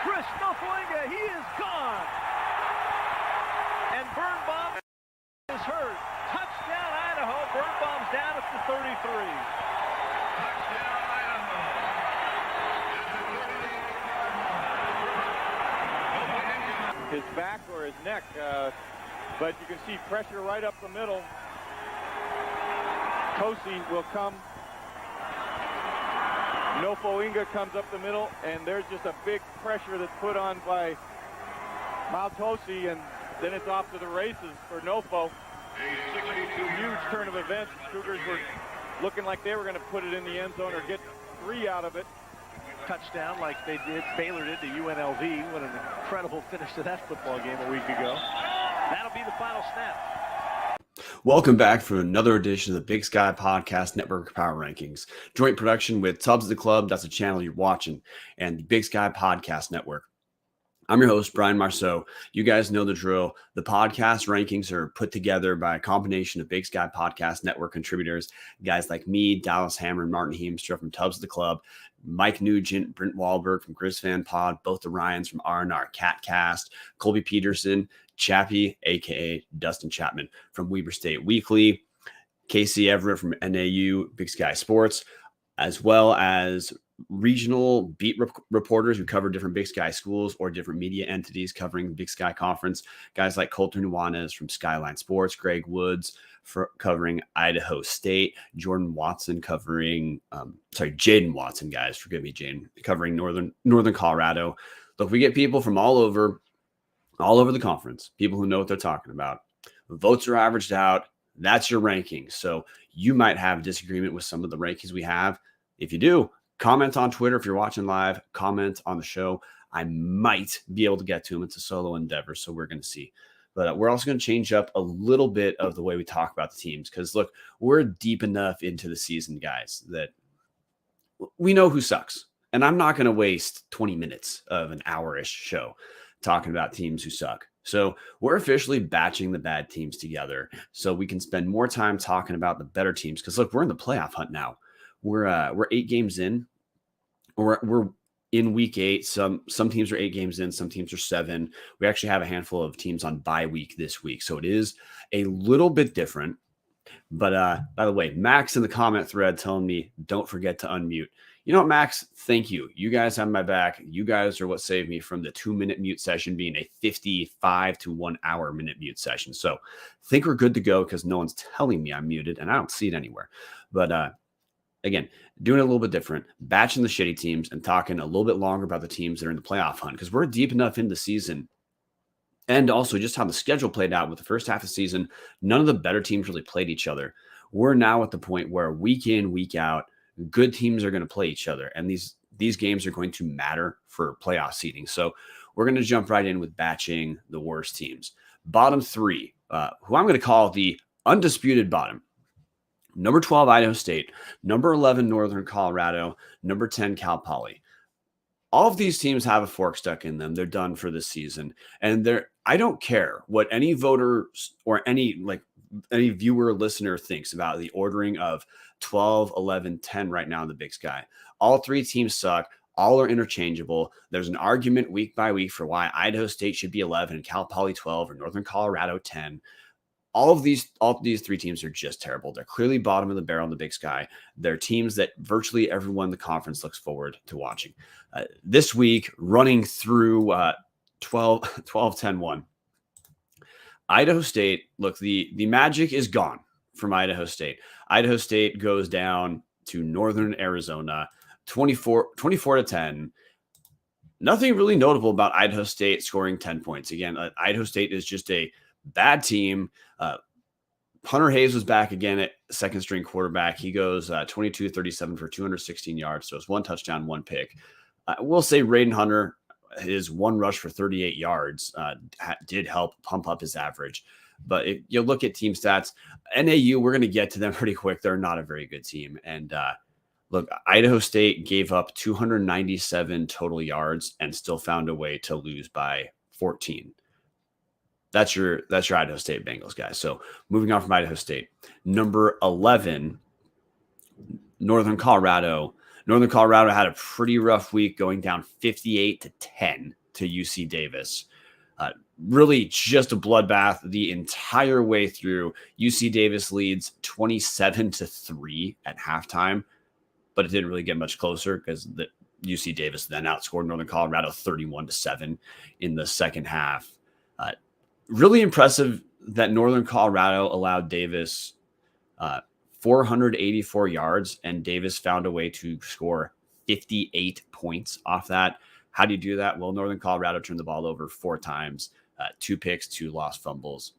Chris Nofoinga, he is gone. And Birnbaum is hurt. Touchdown, Idaho. Birnbaum's down at the 33. His back or his neck, but you can see pressure right up the middle. Tosi will come. Nofoinga comes up the middle, and there's just a big pressure that's put on by Tosi, and then it's off to the races for Nofo. Huge turn of events. Cougars were looking like they were going to put it in the end zone or get 3 out of it. Touchdown like they did, Baylor did to UNLV. What an incredible finish to that football game a week ago. That'll be the final snap. Welcome back for another edition of the Big Sky Podcast Network Power Rankings. Joint production with Tubbs of the Club, that's the channel you're watching, and the Big Sky Podcast Network. I'm your host, Brian Marceau. You guys know the drill. The podcast rankings are put together by a combination of Big Sky Podcast Network contributors, guys like me, Dallas Hammer, and Martin Heemstra from Tubbs of the Club, Mike Nugent, Brent Wahlberg from Grizz Fan Pod, both the Ryans from R&R Catcast, Colby Peterson, Chappie, a.k.a. Dustin Chapman from Weber State Weekly, Casey Everett from NAU Big Sky Sports, as well as regional beat reporters who cover different Big Sky schools or different media entities covering the Big Sky Conference. Guys like Colter Nuanez from Skyline Sports, Greg Woods covering Idaho State, Jordan Watson covering, Jaden Watson, guys, forgive me, Jaden, covering Northern Colorado. Look, we get people from all over the conference, people who know what they're talking about. Votes are averaged out. That's your rankings. So you might have disagreement with some of the rankings we have. If you do, comment on Twitter. If you're watching live, comment on the show. I might be able to get to them. It's a solo endeavor, so we're going to see. But we're also going to change up a little bit of the way we talk about the teams because, look, we're deep enough into the season, guys, that we know who sucks. And I'm not going to waste 20 minutes of an hour-ish show talking about teams who suck. So we're officially batching the bad teams together so we can spend more time talking about the better teams because, look, we're in the playoff hunt now. We're 8 games in. We're in week 8. Some teams are 8 games in. Some teams are 7. We actually have a handful of teams on bye week this week. So it is a little bit different. But by the way, Max in the comment thread telling me, don't forget to unmute. You know what, Max? Thank you. You guys have my back. You guys are what saved me from the 2-minute mute session being a 55 to 1 hour minute mute session. So I think we're good to go because no one's telling me I'm muted and I don't see it anywhere. But again, doing it a little bit different, batching the shitty teams and talking a little bit longer about the teams that are in the playoff hunt because we're deep enough in the season. And also just how the schedule played out with the first half of the season, none of the better teams really played each other. We're now at the point where week in, week out, good teams are going to play each other. And these games are going to matter for playoff seeding. So we're going to jump right in with batching the worst teams. Bottom 3, who I'm going to call the undisputed bottom. Number 12, Idaho State. Number 11, Northern Colorado. Number 10, Cal Poly. All of these teams have a fork stuck in them. They're done for this season. And I don't care what any voter or any viewer or listener thinks about the ordering of 12, 11, 10 right now in the Big Sky. All 3 teams suck. All are interchangeable. There's an argument week by week for why Idaho State should be 11 and Cal Poly 12 or Northern Colorado 10. All of these 3 teams are just terrible. They're clearly bottom of the barrel in the Big Sky. They're teams that virtually everyone in the conference looks forward to watching. This week, running through 12-10-1. Idaho State, look, the magic is gone from Idaho State. Idaho State goes down to Northern Arizona, 24-10. Nothing really notable about Idaho State scoring 10 points. Again, Idaho State is just a bad team. Hunter Hayes was back again at second string quarterback. He goes 22-37 for 216 yards. So it's 1 touchdown, 1 pick. We'll say Raiden Hunter, his 1 rush for 38 yards did help pump up his average. But if you look at team stats, NAU, we're going to get to them pretty quick. They're not a very good team. And look, Idaho State gave up 297 total yards and still found a way to lose by 14. That's your Idaho State Bengals, guys. So moving on from Idaho State, number 11, Northern Colorado. Northern Colorado had a pretty rough week, going down 58-10 to UC Davis. Really just a bloodbath the entire way through. UC Davis leads 27-3 at halftime, but it didn't really get much closer because the UC Davis then outscored Northern Colorado 31-7 in the second half. Really impressive that Northern Colorado allowed Davis 484 yards, and Davis found a way to score 58 points off that. How do you do that? Well, Northern Colorado turned the ball over 4 times, 2 picks, 2 lost fumbles.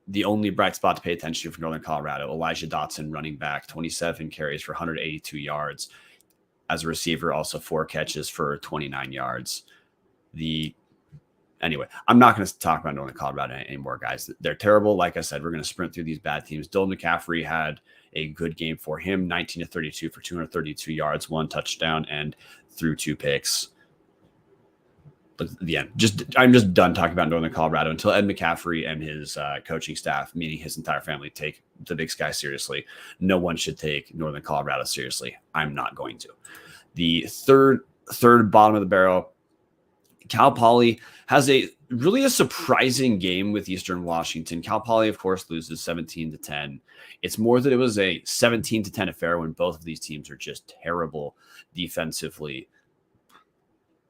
The only bright spot to pay attention to for Northern Colorado, Elijah Dotson, running back, 27 carries for 182 yards. As a receiver, also 4 catches for 29 yards. Anyway, I'm not going to talk about Northern Colorado anymore, guys. They're terrible. Like I said, we're going to sprint through these bad teams. Dylan McCaffrey had a good game for him, 19-32 for 232 yards, 1 touchdown, and threw 2 picks. But the end. I'm just done talking about Northern Colorado until Ed McCaffrey and his coaching staff, meaning his entire family, take the Big Sky seriously. No one should take Northern Colorado seriously. I'm not going to. The third bottom of the barrel, Cal Poly has a surprising game with Eastern Washington. Cal Poly, of course, loses 17-10. It's more that it was a 17-10 affair when both of these teams are just terrible defensively.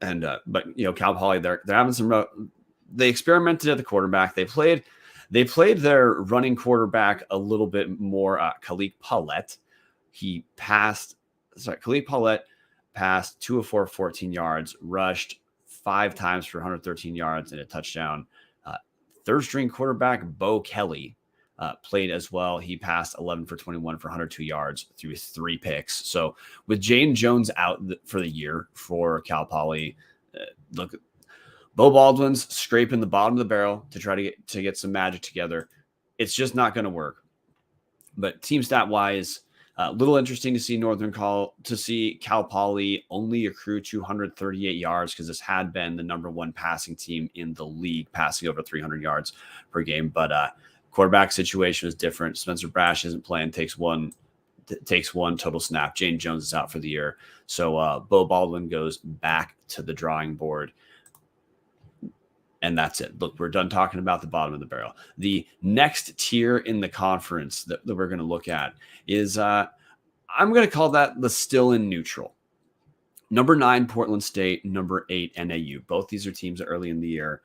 And but Cal Poly, they're having some. They experimented at the quarterback. They played their running quarterback a little bit more. Khalid Paulette. Khalid Paulette passed 2 of 4, 14 yards, rushed 5 times for 113 yards and a touchdown. Third string quarterback Bo Kelly played as well. He passed 11 for 21 for 102 yards through 3 picks. So with Jane Jones out for the year for Cal Poly, look, Bo Baldwin's scraping the bottom of the barrel to try to get some magic together. It's just not going to work. But team stat wise, a little interesting to see Cal Poly only accrue 238 yards because this had been the number 1 passing team in the league, passing over 300 yards per game. But quarterback situation is different. Spencer Brash isn't playing, takes one total snap. Jane Jones is out for the year. So Bo Baldwin goes back to the drawing board. And that's it. Look, we're done talking about the bottom of the barrel. The next tier in the conference that we're going to look at is, I'm going to call that the still in neutral. Number 9, Portland State. Number 8, NAU. Both these are teams early in the year.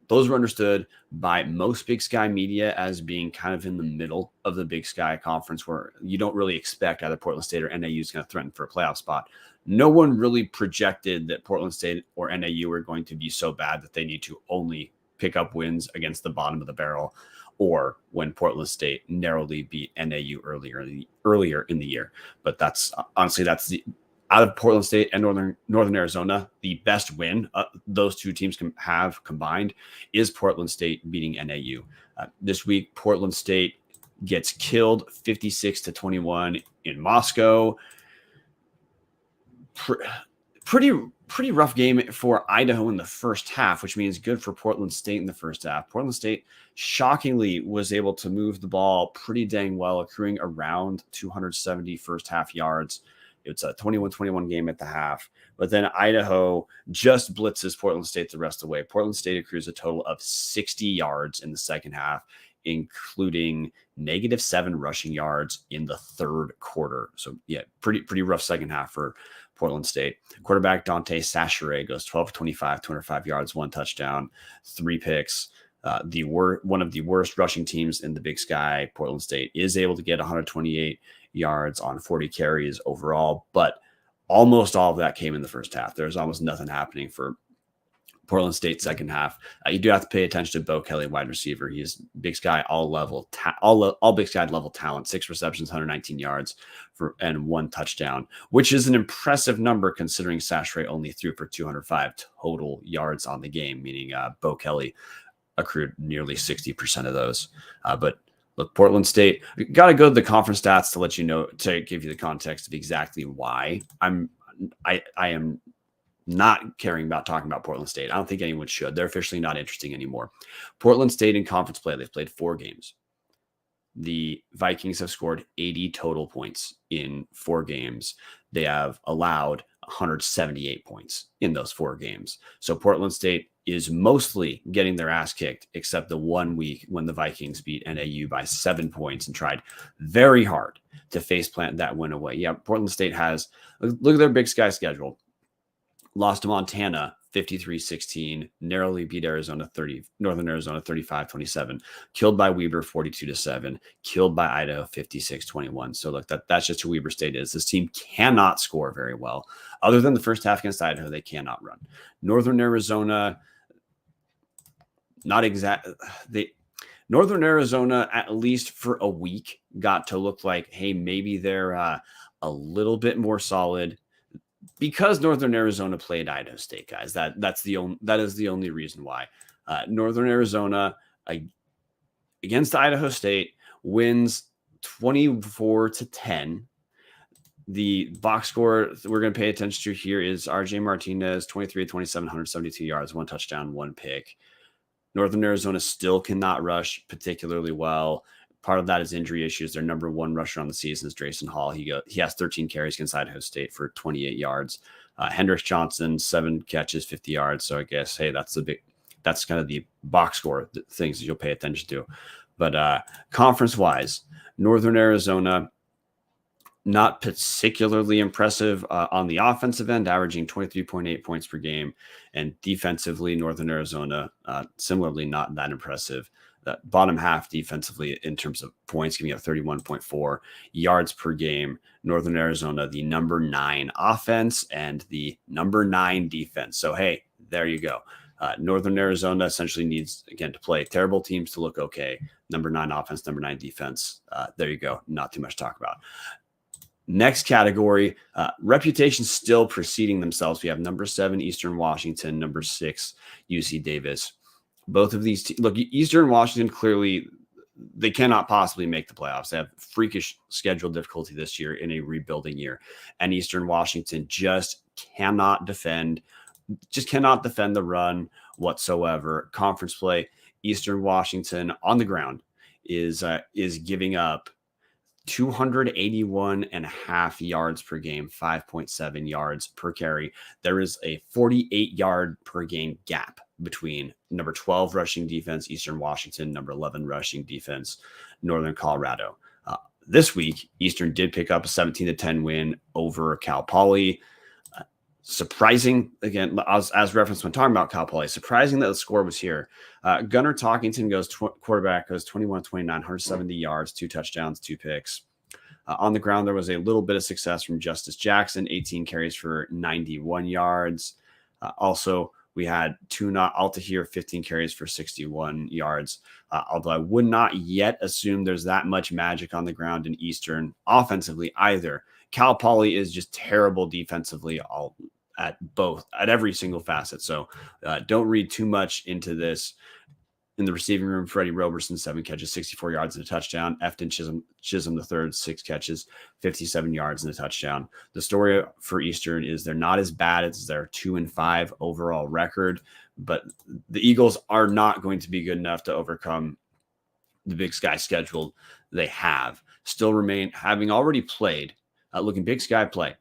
Those were understood by most Big Sky media as being kind of in the middle of the Big Sky conference, where you don't really expect either Portland State or NAU is going to threaten for a playoff spot. No one really projected that Portland State or NAU were going to be so bad that they need to only pick up wins against the bottom of the barrel, or when Portland State narrowly beat NAU earlier in the year. But that's out of Portland State and Northern Arizona, the best win those two teams can have combined is Portland State beating NAU. This week, Portland State gets killed 56-21 in Moscow. Pretty rough game for Idaho in the first half, which means good for Portland State in the first half. Portland State shockingly was able to move the ball pretty dang well, accruing around 270 first half yards. It's a 21-21 game at the half. But then Idaho just blitzes Portland State the rest of the way. Portland State accrues a total of 60 yards in the second half, including -7 rushing yards in the third quarter. So, yeah, pretty rough second half for Portland State. Quarterback Dante Sachere goes 12-25, 205 yards, 1 touchdown, 3 picks. One of the worst rushing teams in the Big Sky, Portland State, is able to get 128 yards on 40 carries overall, but almost all of that came in the first half. There's almost nothing happening for Portland State second half. You do have to pay attention to Bo Kelly, wide receiver. He is Big Sky all Big Sky level talent. 6 receptions, 119 yards and 1 touchdown, which is an impressive number considering Sachere only threw for 205 total yards on the game, meaning Bo Kelly accrued nearly 60% of those. But look, Portland State, got to go to the conference stats to let you know, to give you the context of exactly why I am not caring about talking about Portland State. I don't think anyone should. They're officially not interesting anymore. Portland State in conference play, they've played 4 games. the Vikings have scored 80 total points in 4 games. They have allowed 178 points in those 4 games. So Portland State is mostly getting their ass kicked, except the 1 week when the Vikings beat NAU by 7 points and tried very hard to faceplant that win away. Yeah, Portland State has, look at their Big Sky schedule. Lost to Montana 53-16, narrowly beat Northern Arizona 35-27, killed by Weber 42-7, killed by Idaho 56-21. So look, that's just who Weber State is. This team cannot score very well. Other than the first half against Idaho, they cannot run. Northern Arizona, Northern Arizona, at least for a week, got to look like, hey, maybe they're a little bit more solid. Because Northern Arizona played Idaho State, guys. That is the only reason why. Northern Arizona against Idaho State wins 24-10. The box score we're going to pay attention to here is RJ Martinez, 23-27, 172 yards, 1 touchdown, 1 pick. Northern Arizona still cannot rush particularly well. Part of that is injury issues. Their number 1 rusher on the season is Drayson Hall. He has 13 carries against Idaho State for 28 yards. Hendricks Johnson, 7 catches, 50 yards. So I guess, hey, that's kind of the box score things that you'll pay attention to. But conference-wise, Northern Arizona, not particularly impressive on the offensive end, averaging 23.8 points per game. And defensively, Northern Arizona, similarly not that impressive. Bottom half defensively in terms of points, giving up 31.4 yards per game. Northern Arizona, the number 9 offense and the number 9 defense. So, hey, there you go. Northern Arizona essentially needs, again, to play terrible teams to look okay. Number 9 offense, number 9 defense. There you go. Not too much to talk about. Next category, reputation still preceding themselves. We have number 7, Eastern Washington, number 6, UC Davis. Both of these look, Eastern Washington, clearly they cannot possibly make the playoffs. They have freakish schedule difficulty this year in a rebuilding year. And Eastern Washington just cannot defend the run whatsoever. Conference play, Eastern Washington on the ground is giving up 281.5 yards per game, 5.7 yards per carry. There is a 48-yard per game gap between number 12 rushing defense, Eastern Washington, number 11 rushing defense, Northern Colorado. This week, Eastern did pick up a 17-10 win over Cal Poly. Surprising, again, as referenced when talking about Cal Poly, surprising that the score was here. Gunnar Talkington quarterback goes 21-29, 170 yards, 2 touchdowns, 2 picks. On the ground, there was a little bit of success from Justice Jackson, 18 carries for 91 yards. Also, we had Tuna Altahir, 15 carries for 61 yards. Although I would not yet assume there's that much magic on the ground in Eastern offensively either. Cal Poly is just terrible defensively at every single facet. So don't read too much into this. In the receiving room, Freddie Roberson, 7 catches, 64 yards and a touchdown. Efton Chisholm III, 6 catches, 57 yards and a touchdown. The story for Eastern is they're not as bad as their 2-5 overall record, but the Eagles are not going to be good enough to overcome the Big Sky schedule they have. Still remain, having already played, looking Big Sky play,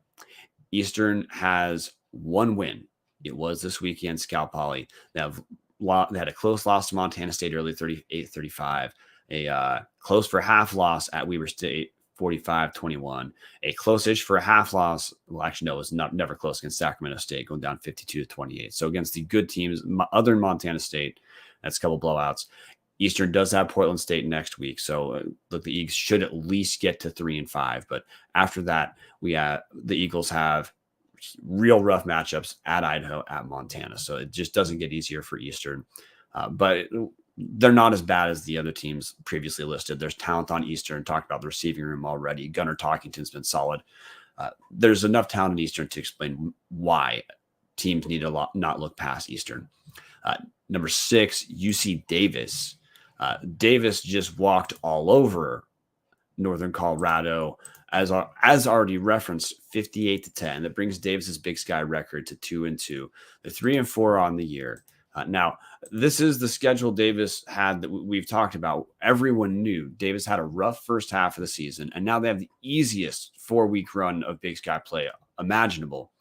Eastern has 1 win. It was this week against Cal Poly. They had a close loss to Montana State early, 38-35. A close for half loss at Weber State, 45-21. A close-ish for a half loss. Well, actually, no, it was never close against Sacramento State, going down 52-28. So against the good teams, other than Montana State, that's a couple blowouts. Eastern does have Portland State next week. So look, the Eagles should at least get to 3-5. But after that, the Eagles have real rough matchups at Idaho, at Montana. So it just doesn't get easier for Eastern. But they're not as bad as the other teams previously listed. There's talent on Eastern. Talked about the receiving room already. Gunnar Talkington's been solid. There's enough talent in Eastern to explain why teams need to not look past Eastern. Number 6, UC Davis. Davis just walked all over Northern Colorado, as already referenced, 58-10. That brings Davis's Big Sky record to 2-2. They're 3-4 on the year. Now, this is the schedule Davis had that we've talked about. Everyone knew Davis had a rough first half of the season, and now they have the easiest 4-week run of Big Sky play imaginable.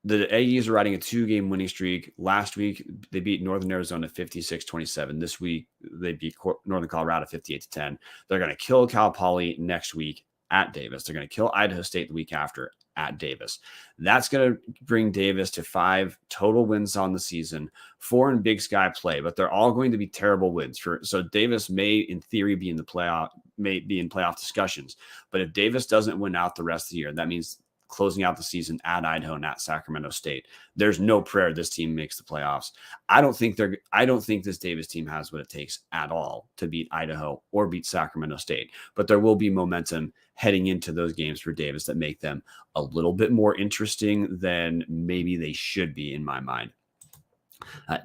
The Aggies are riding a 2-game winning streak. Last week, they beat Northern Arizona 56-27. This week, they beat Northern Colorado 58-10. They're going to kill Cal Poly next week at Davis. They're going to kill Idaho State the week after at Davis. That's going to bring Davis to 5 total wins on the season, 4 in Big Sky play, but they're all going to be terrible wins. So Davis may, in theory, be in playoff discussions. But if Davis doesn't win out the rest of the year, that means closing out the season at Idaho and at Sacramento State. There's no prayer this team makes the playoffs. I don't think this Davis team has what it takes at all to beat Idaho or beat Sacramento State. But there will be momentum heading into those games for Davis that make them a little bit more interesting than maybe they should be in my mind.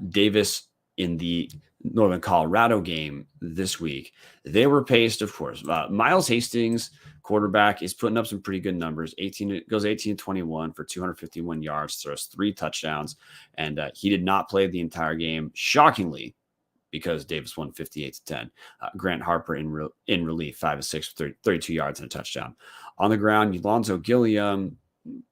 Davis in the Northern Colorado game this week, they were paced, of course. Miles Hastings, quarterback, is putting up some pretty good numbers. 18-21 for 251 yards, throws 3 touchdowns, and he did not play the entire game, shockingly, because Davis won 58-10. Grant Harper in relief, 5 of 6 for 32 yards and a touchdown. On the ground, Alonzo Gilliam,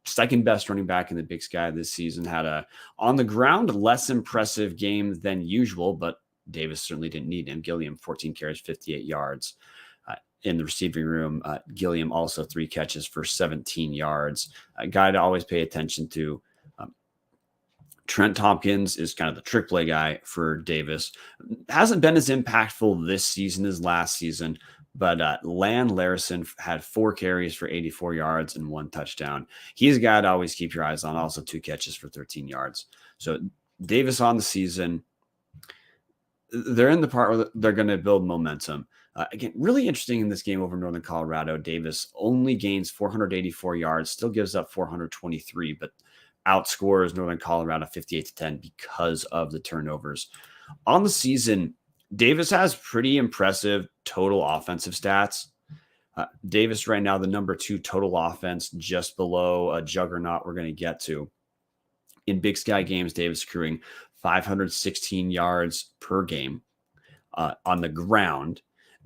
second best running back in the Big Sky this season, had a on the ground less impressive game than usual, but Davis certainly didn't need him. Gilliam 14 carries, 58 yards. In the receiving room, Gilliam also 3 catches for 17 yards. A guy to always pay attention to. Trent Tompkins is kind of the trick play guy for Davis. Hasn't been as impactful this season as last season, but Lan Larison had 4 carries for 84 yards and 1 touchdown. He's a guy to always keep your eyes on. Also 2 catches for 13 yards. So Davis on the season, they're in the part where they're going to build momentum. Again, really interesting in this game over Northern Colorado. Davis only gains 484 yards, still gives up 423, but outscores Northern Colorado 58-10 because of the turnovers. On the season, Davis has pretty impressive total offensive stats. Davis right now, the number 2 total offense, just below a juggernaut we're going to get to. In Big Sky games, Davis accruing 516 yards per game on the ground.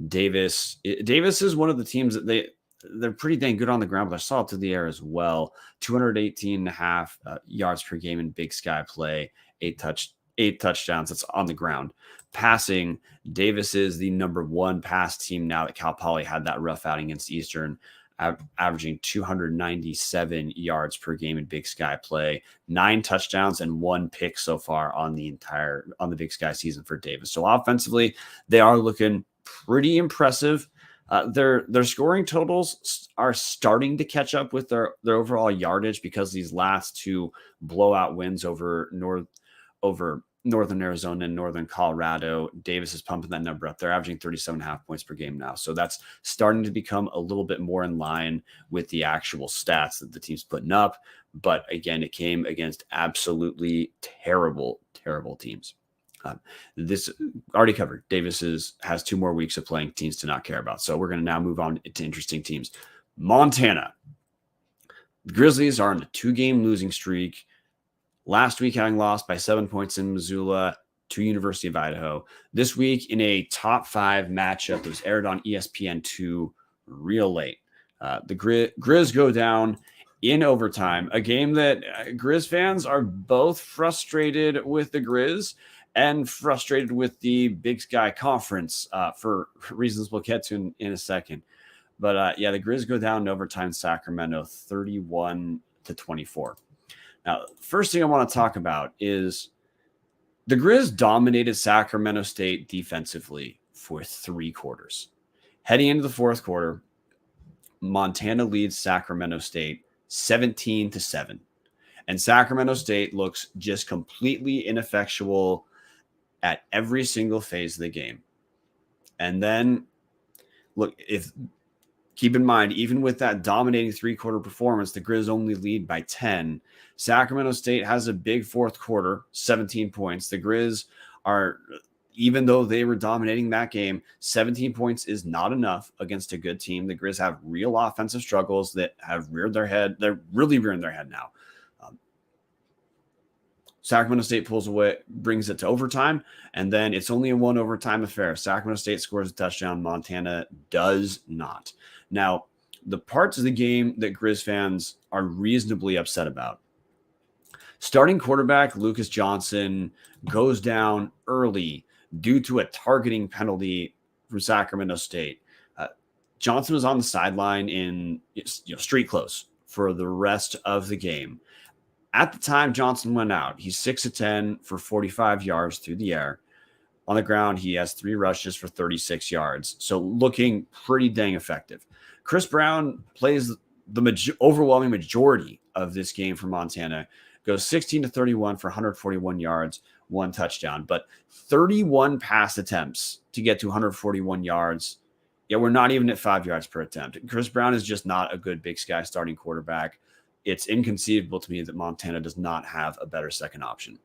Davis is one of the teams that they're pretty dang good on the ground, but they're solid through the air as well. 218.5 yards per game in Big Sky play, 8 touchdowns. That's on the ground. Passing, Davis is the number 1 pass team now that Cal Poly had that rough outing against Eastern, averaging 297 yards per game in Big Sky play, 9 touchdowns and 1 pick so far on the Big Sky season for Davis. So offensively, they are looking pretty impressive. Their scoring totals are starting to catch up with their overall yardage because these last 2 blowout wins over Northern Arizona and Northern Colorado, Davis is pumping that number up. They're averaging 37.5 points per game now. So that's starting to become a little bit more in line with the actual stats that the team's putting up. But again, it came against absolutely terrible, terrible teams. This already covered. Davis has 2 more weeks of playing teams to not care about. So we're going to now move on to interesting teams. Montana. The Grizzlies are on a 2-game losing streak. Last week, having lost by 7 points in Missoula to University of Idaho. This week, in a top 5 matchup that was aired on ESPN2 real late. The Grizz go down in overtime. A game that Grizz fans are both frustrated with the Grizz and frustrated with the Big Sky Conference for reasons we'll get to in a second. But the Grizz go down in overtime, Sacramento, 31-24. Now, first thing I want to talk about is the Grizz dominated Sacramento State defensively for 3 quarters. Heading into the 4th quarter, Montana leads Sacramento State 17-7. And Sacramento State looks just completely ineffectual at every single phase of the game. And then, keep in mind, even with that dominating 3-quarter performance, the Grizz only lead by 10. Sacramento State has a big 4th quarter, 17 points. The Grizz are, even though they were dominating that game, 17 points is not enough against a good team. The Grizz have real offensive struggles that have reared their head. They're really rearing their head now. Sacramento State pulls away, brings it to overtime, and then it's only a 1 overtime affair. Sacramento State scores a touchdown. Montana does not. Now, the parts of the game that Grizz fans are reasonably upset about. Starting quarterback Lucas Johnson goes down early due to a targeting penalty from Sacramento State. Johnson was on the sideline in street clothes for the rest of the game. At the time Johnson went out, he's 6 of 10 for 45 yards through the air. On the ground, he has 3 rushes for 36 yards. So looking pretty dang effective. Chris Brown plays the overwhelming majority of this game for Montana, goes 16 to 31 for 141 yards, 1 touchdown, but 31 pass attempts to get to 141 yards. Yeah, we're not even at 5 yards per attempt. Chris Brown is just not a good Big Sky starting quarterback. It's inconceivable to me that Montana does not have a better second option.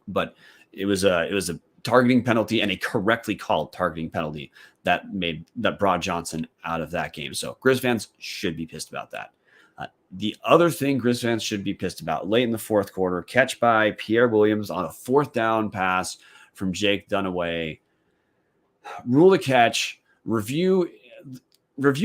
But it was a targeting penalty, and a correctly called targeting penalty that brought Johnson out of that game. So Grizz fans should be pissed about that. The other thing Grizz fans should be pissed about, late in the fourth quarter, catch by Pierre Williams on a 4th down pass from Jake Dunaway. Rule the catch. Review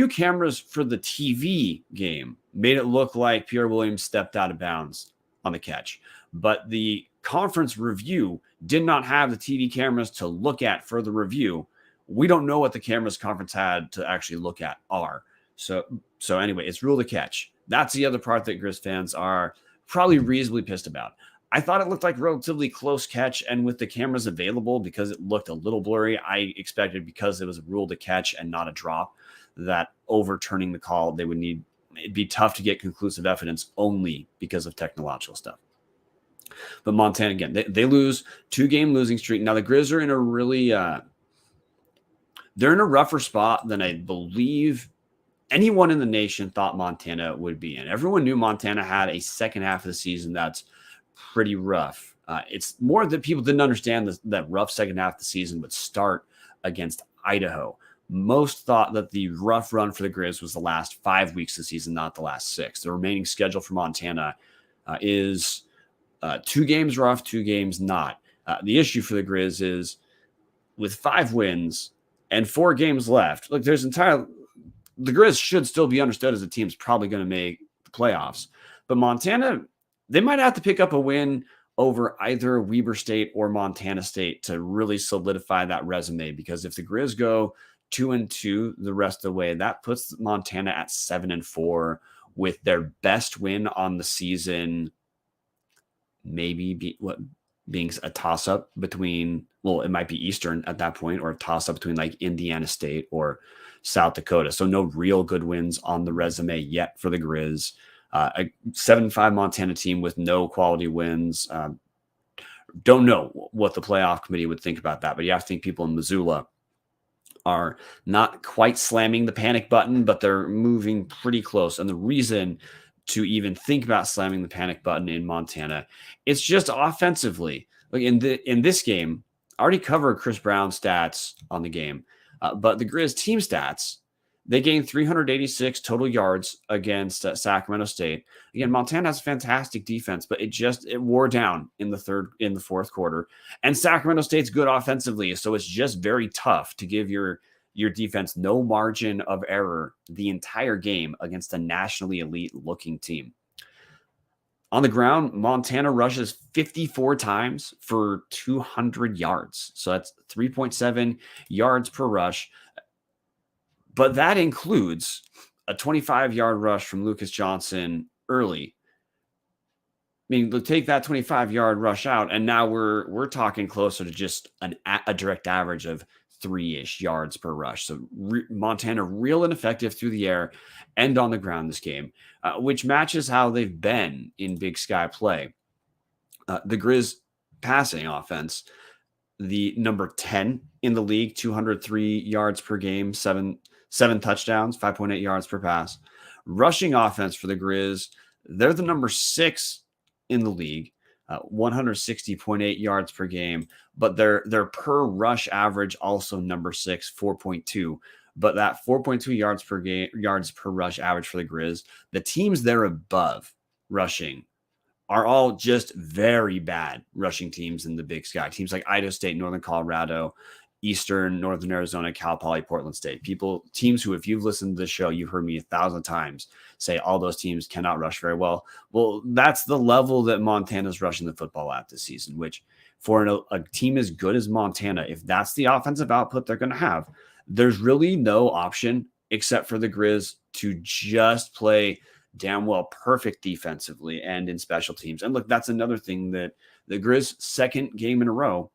cameras for the TV game made it look like Pierre Williams stepped out of bounds on the catch. But the conference review did not have the TV cameras to look at for the review. We don't know what the cameras conference had to actually look at are. So anyway, it's rule the catch. That's the other part that Grizz fans are probably reasonably pissed about. I thought it looked like a relatively close catch, and with the cameras available, because it looked a little blurry, I expected, because it was a rule to catch and not a drop, that overturning the call, it'd be tough to get conclusive evidence only because of technological stuff. But Montana, again, they lose, 2-game losing streak. Now the Grizz are in a really, they're in a rougher spot than I believe anyone in the nation thought Montana would be in. Everyone knew Montana had a second half of the season that's pretty rough. It's more that people didn't understand that rough second half of the season would start against Idaho. Most thought that the rough run for the Grizz was the last 5 weeks of the season, not the last 6. The remaining schedule for Montana is 2 games rough, 2 games not. The issue for the Grizz is with 5 wins and 4 games left. Look, the Grizz should still be understood as a team's probably going to make the playoffs. But Montana, they might have to pick up a win over either Weber State or Montana State to really solidify that resume, because if the Grizz go 2-2 the rest of the way, that puts Montana at 7-4 with their best win on the season maybe being a toss-up between, well, it might be Eastern at that point, or a toss-up between like Indiana State or South Dakota. So no real good wins on the resume yet for the Grizz. A 7-5 Montana team with no quality wins. Don't know what the playoff committee would think about that, but you have to think people in Missoula are not quite slamming the panic button, but they're moving pretty close. And the reason to even think about slamming the panic button in Montana, it's just offensively. Like in this game, I already covered Chris Brown's stats on the game, but the Grizz team stats, they gained 386 total yards against Sacramento State. Again, Montana has a fantastic defense, but it wore down in the fourth quarter. And Sacramento State's good offensively, so it's just very tough to give your defense no margin of error the entire game against a nationally elite-looking team. On the ground, Montana rushes 54 times for 200 yards. So that's 3.7 yards per rush. But that includes a 25-yard rush from Lucas Johnson early. I mean, take that 25-yard rush out, and now we're talking closer to just a direct average of 3-ish yards per rush. So Montana real ineffective through the air and on the ground this game, which matches how they've been in Big Sky play. The Grizz passing offense, the number 10 in the league, 203 yards per game, seven touchdowns, 5.8 yards per pass. Rushing offense for the Grizz, they're the number 6 in the league, 160.8 yards per game, but their per rush average also number 6, 4.2. But that 4.2 yards per rush average for the Grizz, the teams they're above rushing are all just very bad rushing teams in the Big Sky. Teams like Idaho State, Northern Colorado, Eastern, Northern Arizona, Cal Poly, Portland State. Teams who, if you've listened to the show, you've heard me 1,000 times say all those teams cannot rush very well. Well, that's the level that Montana's rushing the football at this season, which for a team as good as Montana, if that's the offensive output they're going to have, there's really no option except for the Grizz to just play damn well perfect defensively and in special teams. And look, that's another thing that the Grizz second game in a row,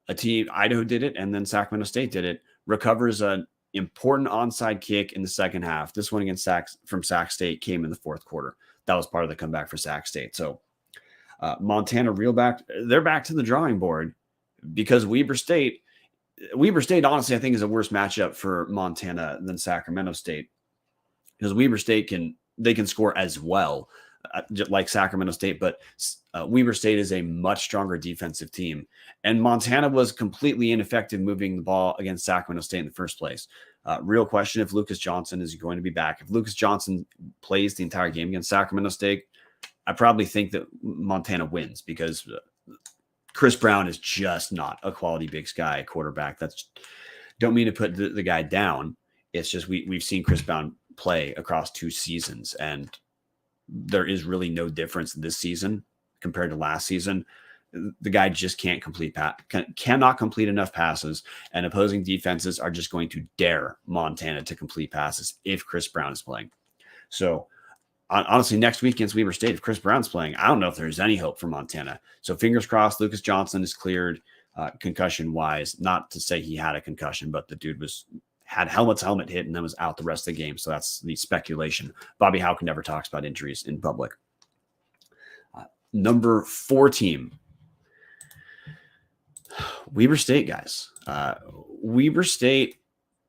a team, Idaho did it, and then Sacramento State did it, recovers an important onside kick in the second half. This one against Sac State came in the fourth quarter. That was part of the comeback for Sac State. So Montana they're back to the drawing board because Weber State, honestly, I think is a worse matchup for Montana than Sacramento State, because Weber State can score as well, like Sacramento State, but Weber State is a much stronger defensive team, and Montana was completely ineffective moving the ball against Sacramento State in the first place. Real question if Lucas Johnson is going to be back. If Lucas Johnson plays the entire game against Sacramento State, I probably think that Montana wins, because Chris Brown is just not a quality Big Sky quarterback. Don't mean to put the guy down. It's just we've seen Chris Brown play across 2 seasons, and there is really no difference this season compared to last season. The guy just cannot complete enough passes, and opposing defenses are just going to dare Montana to complete passes if Chris Brown is playing. So honestly, next week against Weber State, if Chris Brown's playing, I don't know if there's any hope for Montana. So fingers crossed, Lucas Johnson is cleared concussion-wise. Not to say he had a concussion, but the dude had helmet hit and then was out the rest of the game. So that's the speculation. Bobby Hauck never talks about injuries in public. Number 4 team, Weber State, guys. Weber State,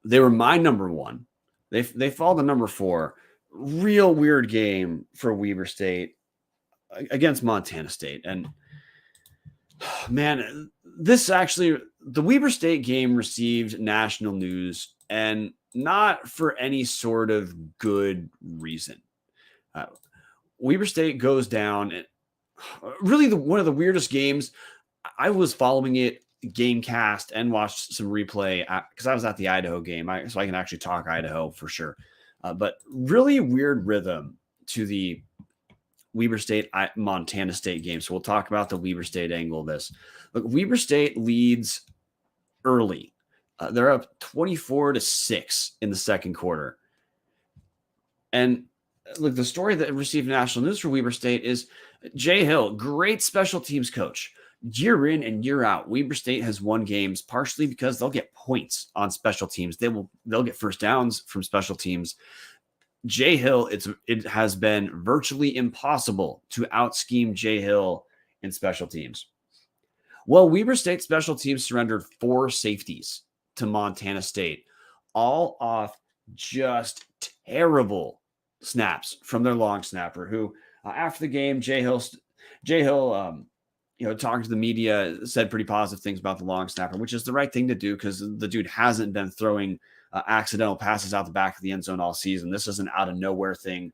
they were my number 1. They fall to number 4. Real weird game for Weber State against Montana State. And man, the Weber State game received national news, and not for any sort of good reason. Weber State goes down. Really, one of the weirdest games. I was following it Gamecast and watched some replay because I was at the Idaho game, so I can actually talk Idaho for sure. But really weird rhythm to the Weber State Montana State game. So we'll talk about the Weber State angle of this. Look, Weber State leads early. They're up 24-6 in the second quarter. And look, the story that received national news for Weber State is Jay Hill, great special teams coach. Year in and year out, Weber State has won games partially because they'll get points on special teams. They'll get first downs from special teams. Jay Hill, it has been virtually impossible to out-scheme Jay Hill in special teams. Well, Weber State special teams surrendered 4 safeties to Montana State, all off just terrible snaps from their long snapper, who after the game, Jay Hill, talking to the media, said pretty positive things about the long snapper, which is the right thing to do because the dude hasn't been throwing accidental passes out the back of the end zone all season. This is an out of nowhere thing.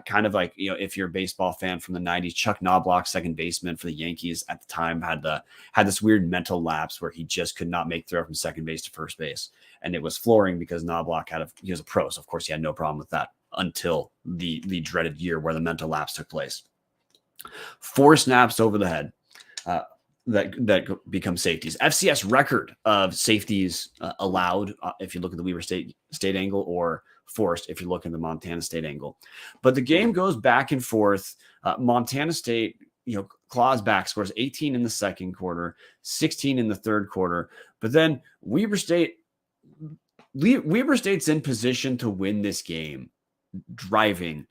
Kind of like, if you're a baseball fan from the 90s, Chuck Knobloch, second baseman for the Yankees at the time, had this weird mental lapse where he just could not make throw from second base to first base. And it was flooring because Knobloch he was a pro. So of course he had no problem with that until the dreaded year where the mental lapse took place. 4 snaps over the head. That become safeties. FCS record of safeties allowed if you look at the Weber State angle, or forced if you look at the Montana State angle. But the game goes back and forth. Montana State, claws back, scores 18 in the second quarter, 16 in the third quarter. But then Weber State's in position to win this game, driving.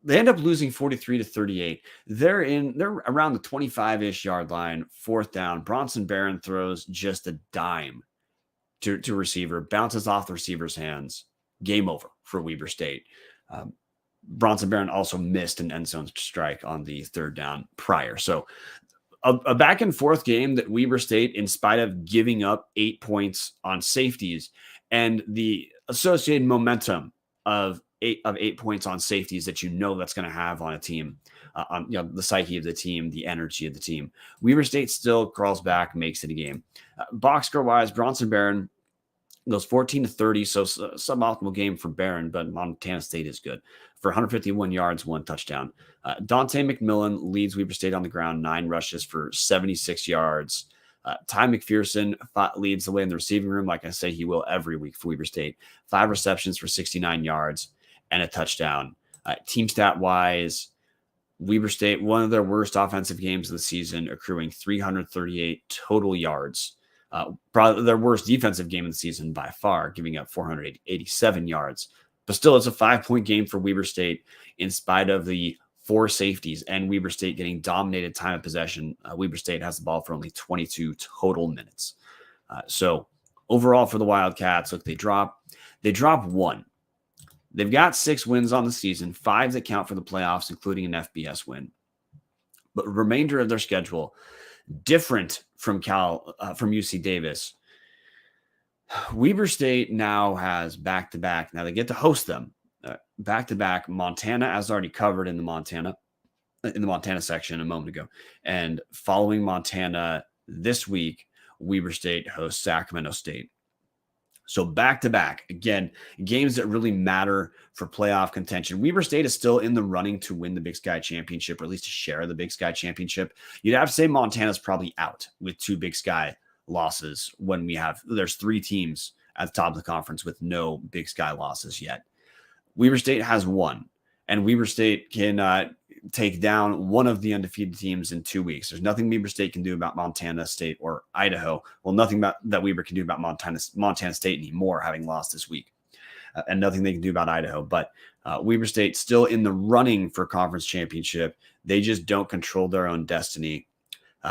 They end up losing 43-38. They're around the 25-ish yard line, 4th down. Bronson Barron throws just a dime to receiver, bounces off the receiver's hands. Game over for Weber State. Bronson Barron also missed an end zone strike on the 3rd down prior. So a back and forth game that Weber State, in spite of giving up 8 points on safeties and the associated momentum of 8 points on safeties that that's going to have on a team, on the psyche of the team, the energy of the team. Weber State still crawls back, makes it a game. Box score wise, Bronson Barron goes 14-30, so suboptimal game for Barron, but Montana State is good for 151 yards, 1 touchdown. Dante McMillan leads Weber State on the ground, 9 rushes for 76 yards. Ty McPherson leads the way in the receiving room, like I say he will every week for Weber State. 5 receptions for 69 yards and a touchdown. Team stat wise, Weber State, one of their worst offensive games of the season, accruing 338 total yards. Probably their worst defensive game of the season by far, giving up 487 yards. But still, it's a 5-point game for Weber State in spite of the 4 safeties and Weber State getting dominated time of possession. Weber State has the ball for only 22 total minutes. So overall for the Wildcats, look, they drop 1. They've got 6 wins on the season, 5 that count for the playoffs, including an FBS win. But the remainder of their schedule, different from UC Davis. Weber State now has back-to-back. Now they get to host them. Back-to-back Montana, as already covered in the Montana section a moment ago. And following Montana this week, Weber State hosts Sacramento State. So back-to-back, again, games that really matter for playoff contention. Weber State is still in the running to win the Big Sky Championship, or at least to share the Big Sky Championship. You'd have to say Montana's probably out with 2 Big Sky losses when there's 3 teams at the top of the conference with no Big Sky losses yet. Weber State has 1, and Weber State can take down one of the undefeated teams in 2 weeks. There's nothing Weber State can do about Montana State or Idaho. Well, nothing that Weber can do about Montana State anymore, having lost this week, and nothing they can do about Idaho. But Weber State still in the running for conference championship. They just don't control their own destiny.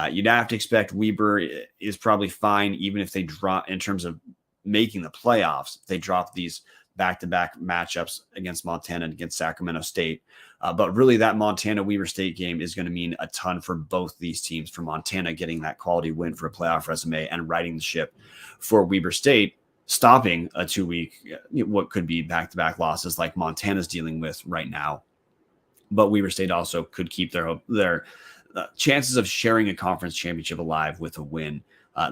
You'd have to expect Weber is probably fine, even if they drop in terms of making the playoffs. They drop these back-to-back matchups against Montana and against Sacramento State. But really that Montana-Weber State game is going to mean a ton for both these teams, for Montana getting that quality win for a playoff resume and riding the ship for Weber State, stopping a 2-week, what could be back-to-back losses like Montana's dealing with right now. But Weber State also could keep their chances of sharing a conference championship alive with a win.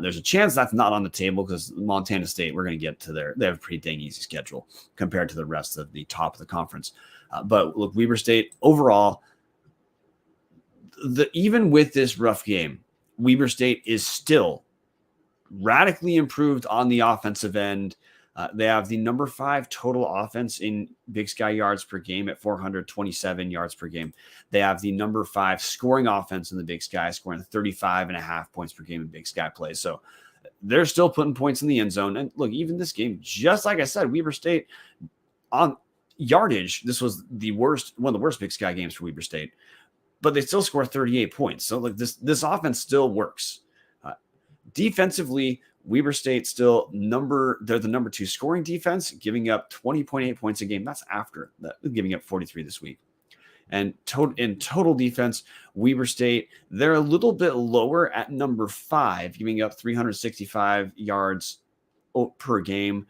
There's a chance that's not on the table because Montana State, we're going to get to they have a pretty dang easy schedule compared to the rest of the top of the conference. But look, Weber State overall, even with this rough game, Weber State is still radically improved on the offensive end. They have the number 5 total offense in Big Sky yards per game at 427 yards per game. They have the number 5 scoring offense in the Big Sky, scoring 35.5 points per game in Big Sky play. So they're still putting points in the end zone. And look, even this game, just like I said, Weber State on yardage, this was one of the worst Big Sky games for Weber State, but they still score 38 points. So like this offense still works. Defensively, Weber State still they're the number 2 scoring defense, giving up 20.8 points a game. That's after giving up 43 this week. And in total defense, Weber State, they're a little bit lower at number 5, giving up 365 yards per game.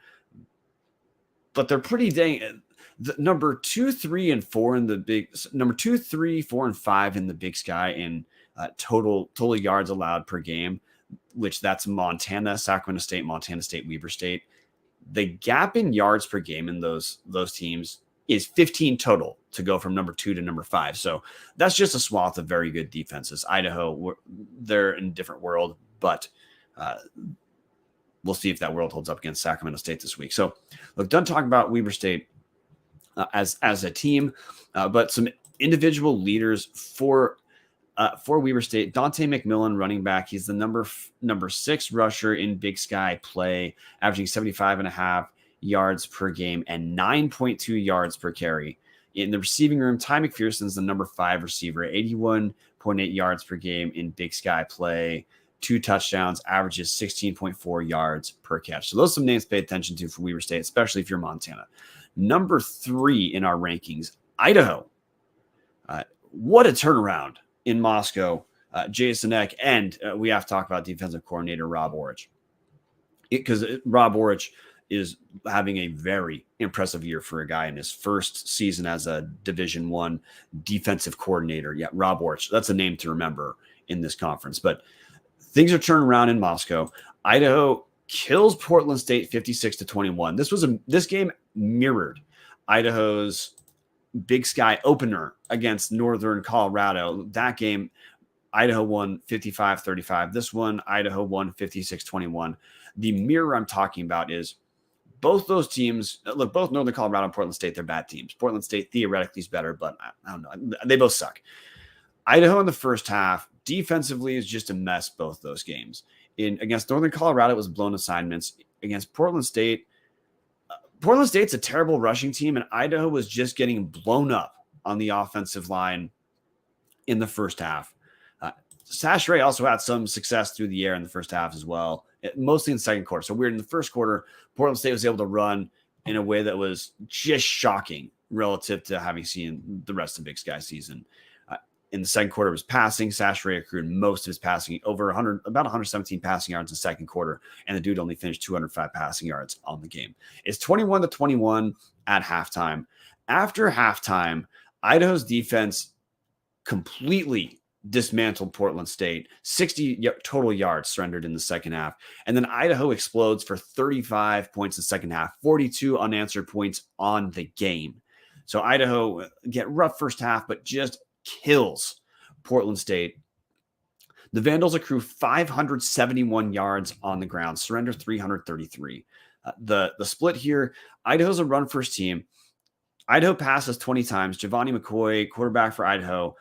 But they're pretty dang. The number 2, 3, and 4 in number 2, 3, 4, and 5 in the Big Sky in total yards allowed per game, which that's Montana, Sacramento State, Weber State. The gap in yards per game in those teams is 15 total to go from number 2 to number 5. So that's just a swath of very good defenses. Idaho, they're in a different world, but we'll see if that world holds up against Sacramento State this week. So look, done talking about Weber State as a team, but some individual leaders for Weber State. Dante McMillan, running back. He's the number 6 rusher in Big Sky play, averaging 75.5 yards per game and 9.2 yards per carry. In the receiving room, Ty McPherson's the number 5 receiver, 81.8 yards per game in Big Sky play, 2 touchdowns, averages 16.4 yards per catch. So those are some names to pay attention to for Weber State, especially if you're Montana. Number 3 in our rankings, Idaho. What a turnaround in Moscow, Jason Eck, and we have to talk about defensive coordinator Rob Orich. Because Rob Orich is having a very impressive year for a guy in his first season as a Division I defensive coordinator. Yeah, Rob Orch. That's a name to remember in this conference. But things are turning around in Moscow. Idaho kills Portland State 56-21. This game mirrored Idaho's Big Sky opener against Northern Colorado. That game, Idaho won 55-35. This one, Idaho won 56-21. The mirror I'm talking about is both those teams. Look, both Northern Colorado and Portland State, they're bad teams. Portland State theoretically is better, but I don't know. They both suck. Idaho in the first half, defensively, is just a mess, both those games. Against Northern Colorado, it was blown assignments. Against Portland State's a terrible rushing team, and Idaho was just getting blown up on the offensive line in the first half. Sacramento also had some success through the air in the first half as well, mostly in the second quarter. So weird. In the first quarter, Portland State was able to run in a way that was just shocking relative to having seen the rest of Big Sky season. In the second quarter, it was passing. Sacramento accrued most of his passing, about 117 passing yards in the second quarter, and the dude only finished 205 passing yards on the game. It's 21-21 at halftime. After halftime, Idaho's defense completely dismantled Portland State. 60 total yards surrendered in the second half. And then Idaho explodes for 35 points in the second half, 42 unanswered points on the game. So Idaho get rough first half, but just kills Portland State. The Vandals accrue 571 yards on the ground, surrender 333. The split here, Idaho's a run-first team. Idaho passes 20 times. Giovanni McCoy, quarterback for Idaho,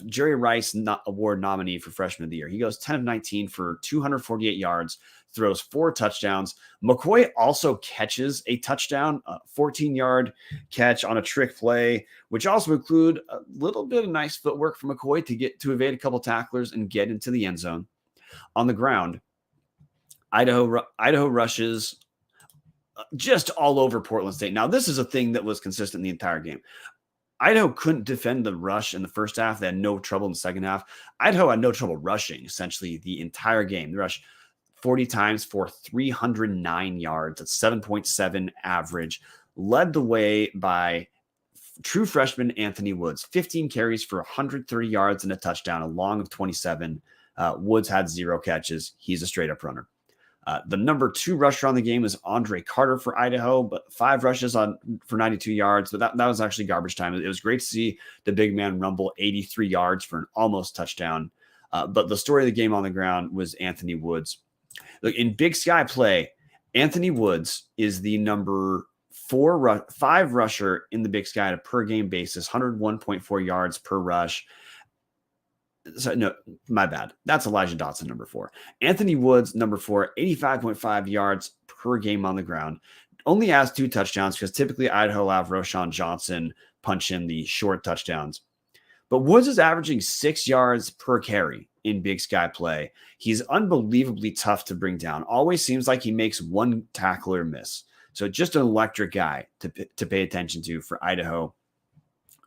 Jerry Rice award nominee for freshman of the year. He goes 10 of 19 for 248 yards, throws 4 touchdowns. McCoy also catches a touchdown, a 14-yard catch on a trick play, which also include a little bit of nice footwork from McCoy to evade a couple tacklers and get into the end zone. On the ground, Idaho rushes just all over Portland State. Now, this is a thing that was consistent the entire game. Idaho couldn't defend the rush in the first half. They had no trouble in the second half. Idaho had no trouble rushing essentially the entire game. They rushed 40 times for 309 yards. That's 7.7 average. Led the way by true freshman Anthony Woods. 15 carries for 130 yards and a touchdown, a long of 27. Woods had 0 catches. He's a straight-up runner. The number 2 rusher on the game is Andre Carter for Idaho, but 5 rushes for 92 yards. But that was actually garbage time. It was great to see the big man rumble 83 yards for an almost touchdown. But the story of the game on the ground was Anthony Woods. Look, in Big Sky play, Anthony Woods is the number 5 rusher in the Big Sky on a per game basis, 101.4 yards per rush. So, no, my bad. That's Elijah Dotson, number 4. Anthony Woods, number 4, 85.5 yards per game on the ground. Only has 2 touchdowns because typically Idaho will have Roshan Johnson punch in the short touchdowns. But Woods is averaging 6 yards per carry in Big Sky play. He's unbelievably tough to bring down. Always seems like he makes one tackle or miss. So just an electric guy to pay attention to for Idaho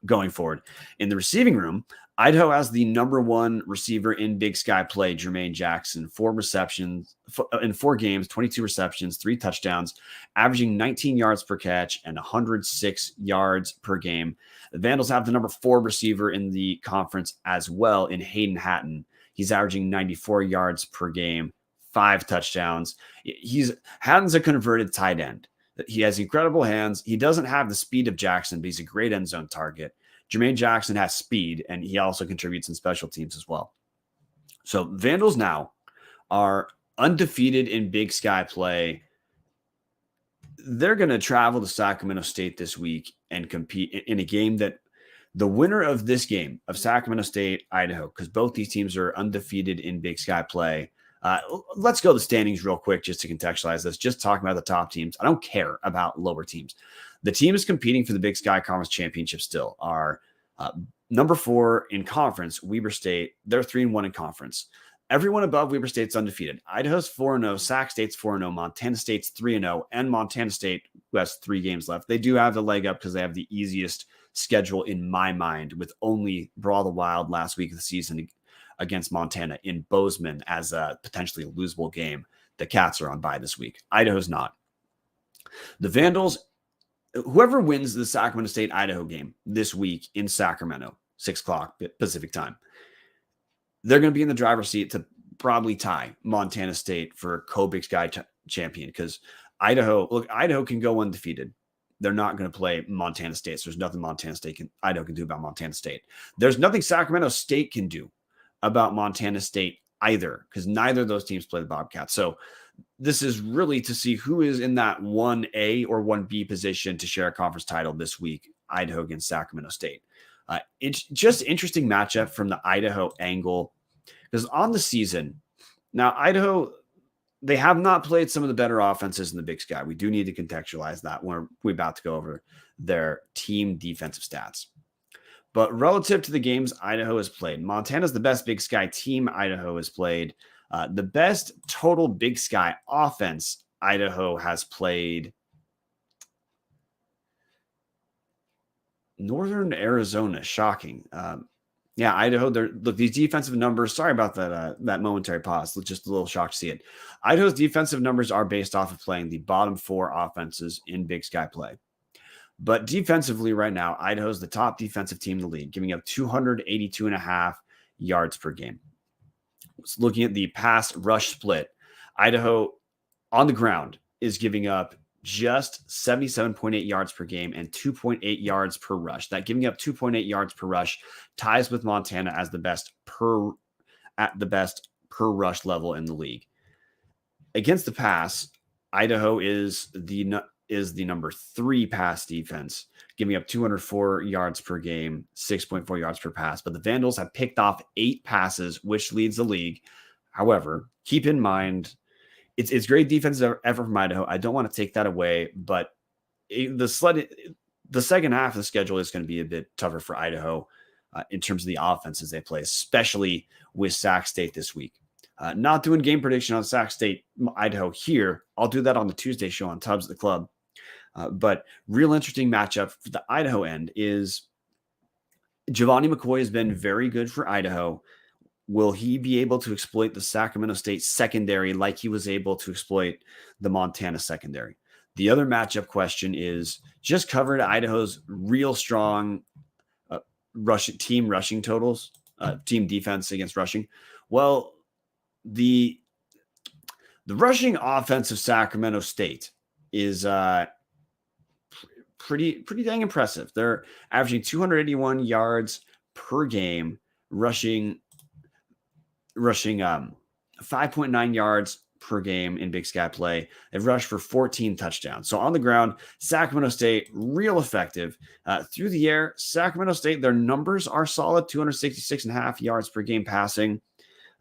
going forward. In the receiving room, Idaho has the number 1 receiver in Big Sky play, Jermaine Jackson, 4 receptions in 4 games, 22 receptions, 3 touchdowns, averaging 19 yards per catch and 106 yards per game. The Vandals have the number 4 receiver in the conference as well in Hayden Hatton. He's averaging 94 yards per game, 5 touchdowns. Hatton's a converted tight end. He has incredible hands. He doesn't have the speed of Jackson, but he's a great end zone target. Jermaine Jackson has speed, and he also contributes in special teams as well. So Vandals now are undefeated in Big Sky play. They're going to travel to Sacramento State this week and compete in a game that the winner of this game, of Sacramento State, Idaho, because both these teams are undefeated in Big Sky play. Let's go to the standings real quick just to contextualize this. Just talking about the top teams. I don't care about lower teams. The teams competing for the Big Sky Conference Championship still are number 4 in conference, Weber State. They're 3-1 in conference. Everyone above Weber State's undefeated. Idaho's 4-0, Sac State's 4-0, Montana State's 3-0, and Montana State, who has 3 games left. They do have the leg up because they have the easiest schedule in my mind, with only Brawl the Wild last week of the season against Montana in Bozeman as a potentially losable game. The Cats are on bye this week. Idaho's not. The Vandals, whoever wins the Sacramento State Idaho game this week in Sacramento, 6 o'clock Pacific time, they're going to be in the driver's seat to probably tie Montana State for co-Big Sky champion, because Idaho can go undefeated. They're not going to play Montana State. So there's nothing Idaho can do about Montana State. There's nothing Sacramento State can do about Montana State either, because neither of those teams play the Bobcats. So this is really to see who is in that 1A or 1B position to share a conference title this week, Idaho against Sacramento State. It's just interesting matchup from the Idaho angle, because on the season, now Idaho, they have not played some of the better offenses in the Big Sky. We do need to contextualize that when we're about to go over their team defensive stats. But relative to the games Idaho has played, Montana's the best Big Sky team Idaho has played. The best total Big Sky offense Idaho has played, Northern Arizona. Shocking. Idaho, look, these defensive numbers, sorry about that momentary pause, just a little shocked to see it. Idaho's defensive numbers are based off of playing the bottom 4 offenses in Big Sky play. But defensively right now, Idaho's the top defensive team in the league, giving up 282.5 yards per game. So looking at the pass rush split, Idaho on the ground is giving up just 77.8 yards per game and 2.8 yards per rush. That giving up 2.8 yards per rush ties with Montana as the best per rush level in the league. Against the pass, Idaho is the number 3 pass defense, giving up 204 yards per game, 6.4 yards per pass. But the Vandals have picked off 8 passes, which leads the league. However, keep in mind, it's great defensive effort from Idaho. I don't want to take that away, but the second half of the schedule is going to be a bit tougher for Idaho in terms of the offenses they play, especially with Sac State this week. Not doing game prediction on Sac State, Idaho here. I'll do that on the Tuesday show on Tubbs the Club. But real interesting matchup for the Idaho end is Giovanni McCoy has been very good for Idaho. Will he be able to exploit the Sacramento State secondary like he was able to exploit the Montana secondary? The other matchup question is just covered Idaho's real strong team rushing totals, team defense against rushing. Well, the rushing offense of Sacramento State is pretty dang impressive. They're averaging 281 yards per game, rushing 5.9 yards per game in Big Sky play. They've rushed for 14 touchdowns. So on the ground, Sacramento State, real effective. Through the air, Sacramento State, their numbers are solid, 266.5 yards per game passing.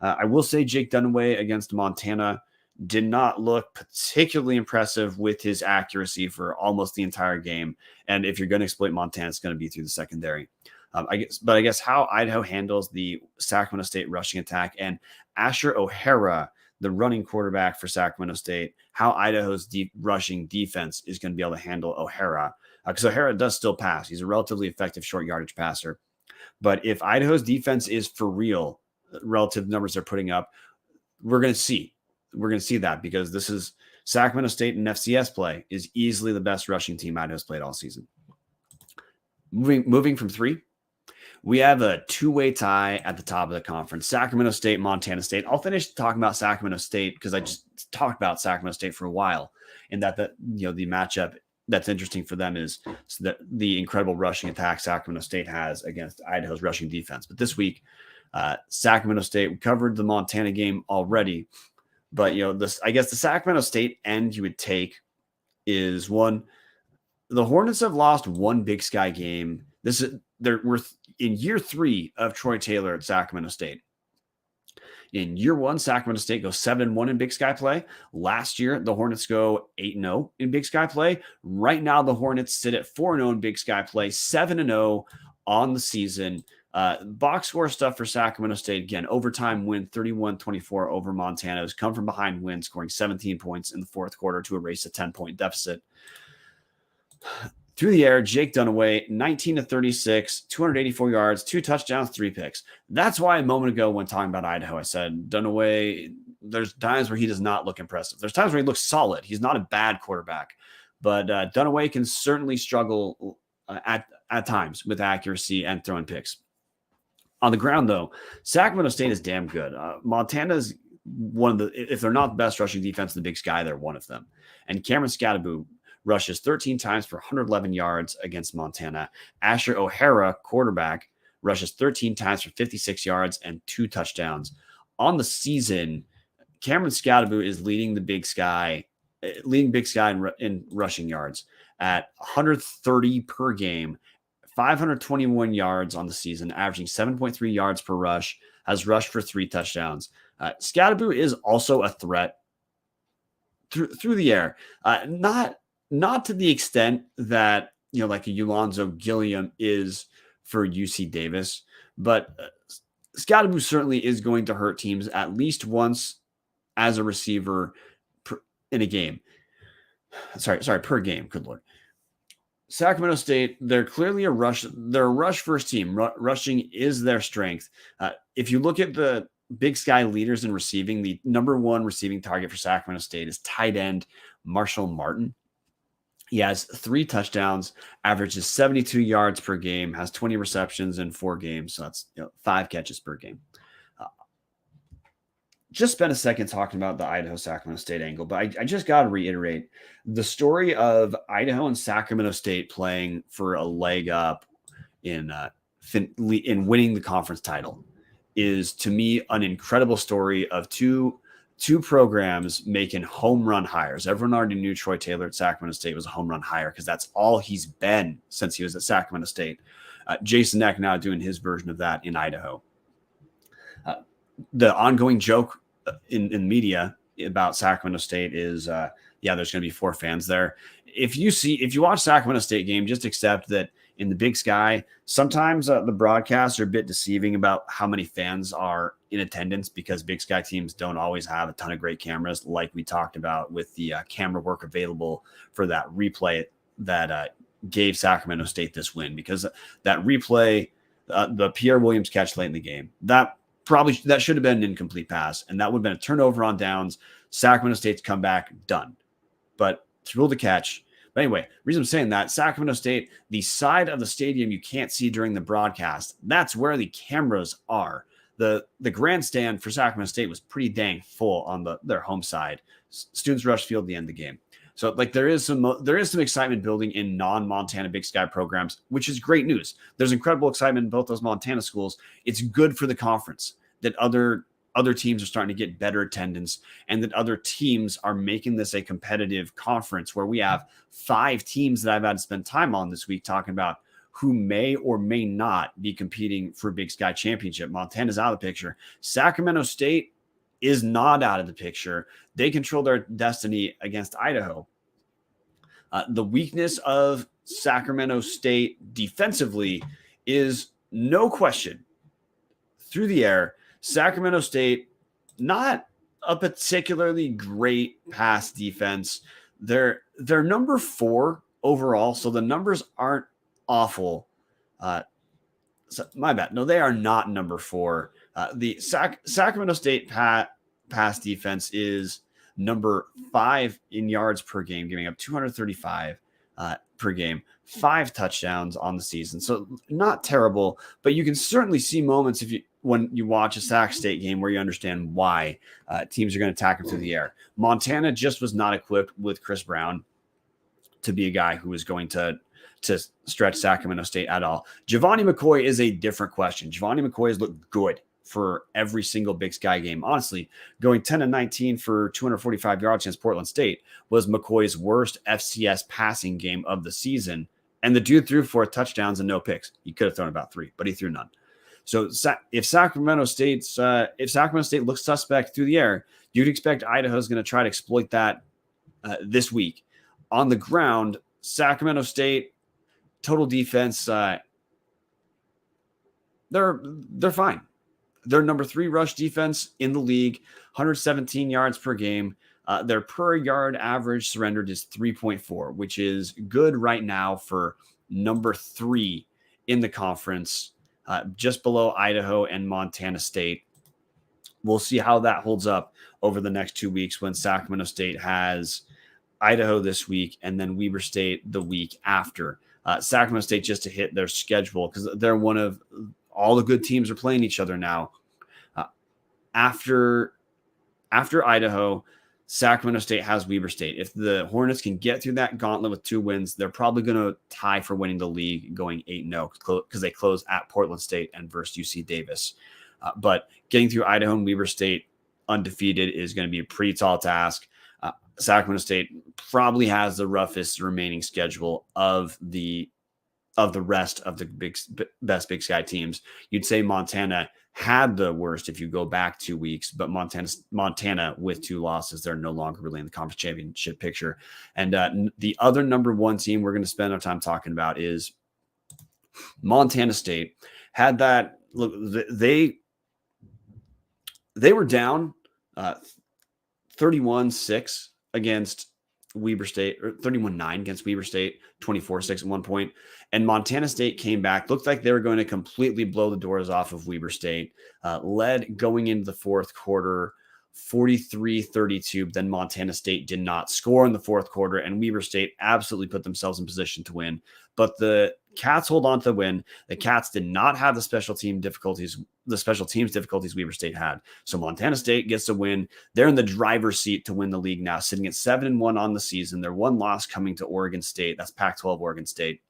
I will say Jake Dunaway against Montana did not look particularly impressive with his accuracy for almost the entire game. And if you're going to exploit Montana, it's going to be through the secondary. I guess how Idaho handles the Sacramento State rushing attack and Asher O'Hara, the running quarterback for Sacramento State, how Idaho's rushing defense is going to be able to handle O'Hara, because O'Hara does still pass. He's a relatively effective short yardage passer. But if Idaho's defense is for real, relative numbers they're putting up, we're going to see that, because this is Sacramento State in FCS play is easily the best rushing team Idaho's played all season. Moving from 3. We have a 2-way tie at the top of the conference, Sacramento State, Montana State. I'll finish talking about Sacramento State because I just talked about Sacramento State for a while, and that the matchup that's interesting for them is the incredible rushing attack Sacramento State has against Idaho's rushing defense. But this week, Sacramento State, we covered the Montana game already, but I guess the Sacramento State end you would take is one. The Hornets have lost one Big Sky game. We're in year 3 of Troy Taylor at Sacramento State. In year 1, Sacramento State goes 7-1 in Big Sky play. Last year, the Hornets go 8-0 in Big Sky play. Right now, the Hornets sit at 4-0 in Big Sky play, 7-0 on the season. Box score stuff for Sacramento State. Again, overtime win 31-24 over Montana. It was come from behind win, scoring 17 points in the fourth quarter to erase a 10-point deficit. Through the air, Jake Dunaway, 19-36, 284 yards, 2 touchdowns, 3 picks. That's why a moment ago when talking about Idaho, I said Dunaway, there's times where he does not look impressive. There's times where he looks solid. He's not a bad quarterback. but Dunaway can certainly struggle at times with accuracy and throwing picks. On the ground, though, Sacramento State is damn good. Montana's one of the, if they're not the best rushing defense in the Big Sky, they're one of them. And Cameron Scadaboo rushes 13 times for 111 yards against Montana. Asher O'Hara, quarterback, rushes 13 times for 56 yards and 2 touchdowns. On the season, Cameron Scadaboo is leading Big Sky in rushing yards at 130 per game, 521 yards on the season, averaging 7.3 yards per rush, has rushed for 3 touchdowns. Scadaboo is also a threat through the air. Not to the extent that, like a Yolonzo Gilliam is for UC Davis, but Scadaboo certainly is going to hurt teams at least once as a receiver in a game. Per game. Good Lord. Sacramento State, they're clearly they're a rush first team. Rushing is their strength. If you look at the Big Sky leaders in receiving, the number 1 receiving target for Sacramento State is tight end Marshall Martin. He has 3 touchdowns, averages 72 yards per game, has 20 receptions in 4 games. So that's 5 catches per game. Just spent a second talking about the Idaho Sacramento State angle, but I just got to reiterate the story of Idaho and Sacramento State playing for a leg up in winning the conference title is, to me, an incredible story of two programs making home run hires. Everyone already knew Troy Taylor at Sacramento State was a home run hire because that's all he's been since he was at Sacramento State. Jason Eck now doing his version of that in Idaho. The ongoing joke in media about Sacramento State is, there's going to be 4 fans there. If you watch Sacramento State game, just accept that in the Big Sky, sometimes the broadcasts are a bit deceiving about how many fans are in attendance because Big Sky teams don't always have a ton of great cameras, like we talked about with the camera work available for that replay that gave Sacramento State this win, because that replay, the Pierre Williams catch late in the game, that should have been an incomplete pass, and that would have been a turnover on downs. Sacramento State's comeback, done. But it's ruled a catch. But anyway, reason I'm saying that, Sacramento State, the side of the stadium you can't see during the broadcast, that's where the cameras are. The grandstand for Sacramento State was pretty dang full on their home side. Students rushed field at the end of the game. So there is some excitement building in non-Montana Big Sky programs, which is great news. There's incredible excitement in both those Montana schools. It's good for the conference that other teams are starting to get better attendance, and that other teams are making this a competitive conference where we have 5 teams that I've had to spend time on this week talking about who may or may not be competing for Big Sky championship. Montana's out of the picture. Sacramento State is not out of the picture. They control their destiny against Idaho. The weakness of Sacramento State defensively is no question through the air. Sacramento State, not a particularly great pass defense. They're number 4 overall, so the numbers aren't awful. My bad. No, they are not number 4. The Sacramento State pass defense is number 5 in yards per game, giving up 235 per game, 5 touchdowns on the season. So not terrible, but you can certainly see moments when you watch a Sac State game where you understand why teams are going to attack them through the air. Montana just was not equipped with Chris Brown to be a guy who was going to stretch Sacramento State at all. Giovanni McCoy is a different question. Giovanni McCoy has looked good for every single Big Sky game. Honestly, going 10-19 for 245 yards against Portland State was McCoy's worst FCS passing game of the season. And the dude threw 4 touchdowns and no picks. He could have thrown about 3, but he threw none. So if Sacramento State looks suspect through the air, you'd expect Idaho's going to try to exploit that this week. On the ground, Sacramento State total defense, they're fine. They're number 3 rush defense in the league, 117 yards per game. Their per yard average surrendered is 3.4, which is good right now for number 3 in the conference, just below Idaho and Montana State. We'll see how that holds up over the next 2 weeks when Sacramento State has Idaho this week, and then Weber State the week after. Sacramento State just to hit their schedule because they're one of all the good teams are playing each other now. After Idaho, Sacramento State has Weber State. If the Hornets can get through that gauntlet with 2 wins, they're probably going to tie for winning the league going 8-0 because they close at Portland State and versus UC Davis. But getting through Idaho and Weber State undefeated is going to be a pretty tall task. Sacramento State probably has the roughest remaining schedule of the rest of the best Big Sky teams. You'd say Montana had the worst if you go back 2 weeks, but Montana with 2 losses, they're no longer really in the conference championship picture. And the other number 1 team we're going to spend our time talking about is Montana State. Had that look, they were down 31-6 against Weber State, or 31-9 against Weber State, 24-6 at one point. And Montana State came back, looked like they were going to completely blow the doors off of Weber State, led going into the fourth quarter 43-32. Then Montana State did not score in the fourth quarter, and Weber State absolutely put themselves in position to win. But the Cats hold on to the win. The Cats did not have the special teams difficulties Weber State had. So Montana State gets a win. They're in the driver's seat to win the league now, sitting at 7-1 on the season. Their 1 loss coming to Oregon State. That's Pac-12 Oregon State.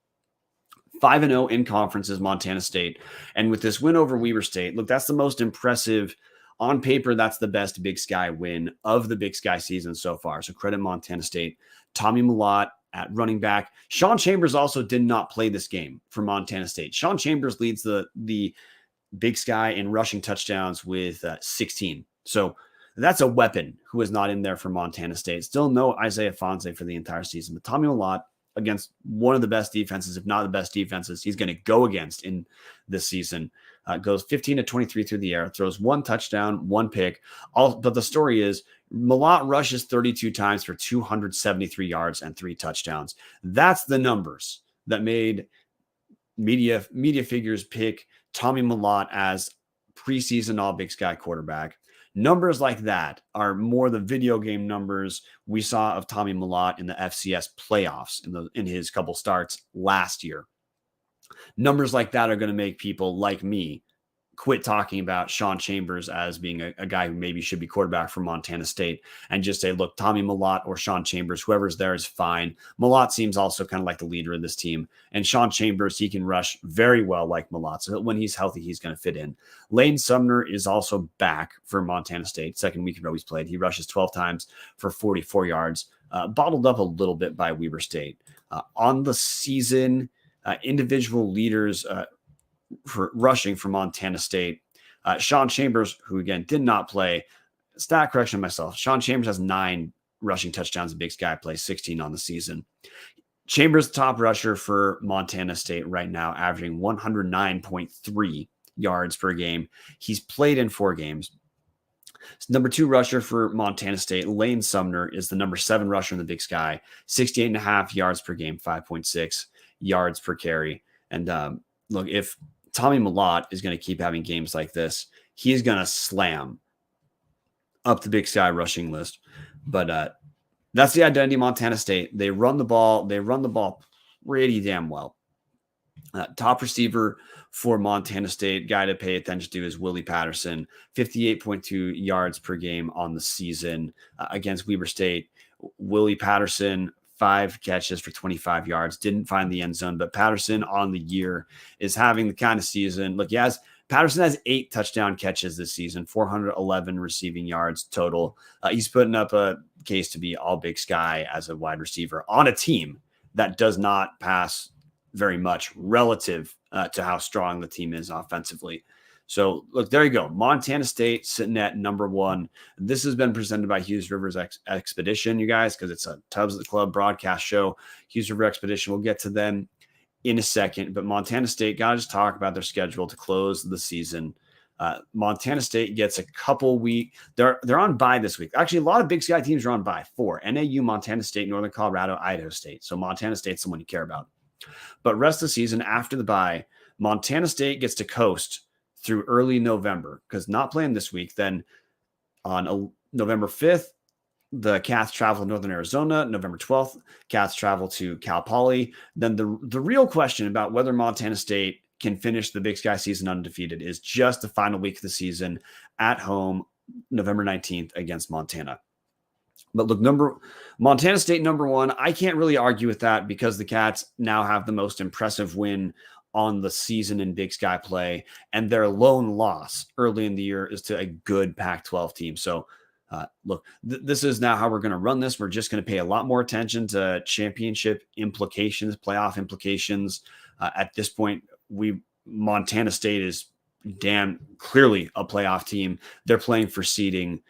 5-0 in conference is Montana State. And with this win over Weber State, look, that's the most impressive. On paper, that's the best Big Sky win of the Big Sky season so far. So credit Montana State. Tommy Mellott at running back. Sean Chambers also did not play this game for Montana State. Sean Chambers leads the Big Sky in rushing touchdowns with 16. So that's a weapon who is not in there for Montana State. Still no Isaiah Fonse for the entire season. But Tommy Mellott against one of the best defenses, if not the best defenses, he's going to go against in this season. Goes 15-23 through the air, throws 1 touchdown, 1 pick. But the story is Mellott rushes 32 times for 273 yards and 3 touchdowns. That's the numbers that made media figures pick Tommy Mellott as preseason All Big Sky quarterback. Numbers like that are more the video game numbers we saw of Tommy Mellott in the FCS playoffs in his couple starts last year. Numbers like that are going to make people like me quit talking about Sean Chambers as being a guy who maybe should be quarterback for Montana State and just say, look, Tommy Mellott or Sean Chambers, whoever's there is fine. Mellott seems also kind of like the leader of this team. And Sean Chambers, he can rush very well like Mellott. So when he's healthy, he's going to fit in. Lane Sumner is also back for Montana State. Second week in a row he's played. He rushes 12 times for 44 yards, bottled up a little bit by Weber State. On the season, individual leaders for rushing for Montana State. Sean Chambers, who again did not play, stat correction myself. Sean Chambers has 9 rushing touchdowns in Big Sky play, 16 on the season. Chambers, top rusher for Montana State right now, averaging 109.3 yards per game. He's played in 4 games. Number 2 rusher for Montana State, Lane Sumner, is the number 7 rusher in the Big Sky, 68.5 yards per game, 5.6 yards per carry. And look, if Tommy Mellott is going to keep having games like this, he's going to slam up the Big Sky rushing list. But that's the identity of Montana State. They run the ball. They run the ball pretty damn well. Top receiver for Montana State, guy to pay attention to is Willie Patterson, 58.2 yards per game on the season against Weber State. Willie Patterson, 5 catches for 25 yards, didn't find the end zone, but Patterson on the year is having the kind of season. Look, Patterson has 8 touchdown catches this season, 411 receiving yards total. He's putting up a case to be All Big Sky as a wide receiver on a team that does not pass very much relative to how strong the team is offensively. So, look, there you go. Montana State sitting at number 1. This has been presented by Hughes Rivers Expedition, you guys, because it's a Tubbs at the Club broadcast show. Hughes River Expedition, we'll get to them in a second. But Montana State, got to just talk about their schedule to close the season. Montana State gets a couple weeks. They're on bye this week. Actually, a lot of Big Sky teams are on bye. 4: NAU, Montana State, Northern Colorado, Idaho State. So Montana State's someone you care about. But rest of the season after the bye, Montana State gets to coast through early November, because not playing this week. Then on November 5th, the Cats travel to Northern Arizona, November 12th. Cats travel to Cal Poly. Then the real question about whether Montana State can finish the Big Sky season undefeated is just the final week of the season at home, November 19th against Montana. But look, Montana State number one, I can't really argue with that because the Cats now have the most impressive win on the season in Big Sky play, and their lone loss early in the year is to a good Pac-12 team. So look, this is now how we're going to run this. We're just going to pay a lot more attention to championship implications, playoff implications. At this point, Montana State is damn clearly a playoff team. They're playing for seeding.